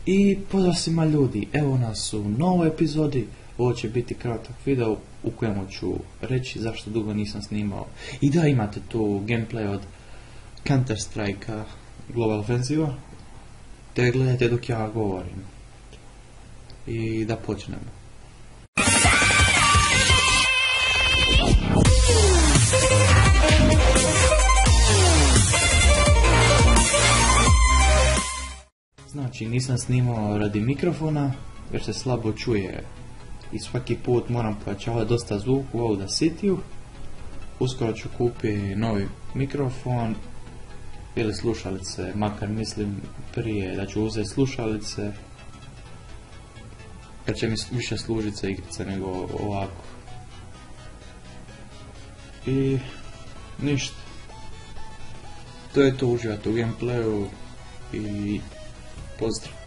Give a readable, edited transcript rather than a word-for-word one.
I pozdrav svima ljudi, evo nas u novoj epizodi. Ovo će biti kratak video u kojemu ću reći zašto dugo nisam snimao. I da, imate tu gameplay od Counter Strike Global Offensive, te gledajte dok ja govorim. I da počnemo. Znači, nisam snimao radi mikrofona jer se slabo čuje i svaki put moram pojačavati dosta zvuk u Audacity-u. Uskoro ću kupiti novi mikrofon ili slušalice, makar mislim prije da ću uzeti slušalice kad će mi više služiti za igrice nego ovako. I ništa, to je to, uživati u gameplayu i pozdrav.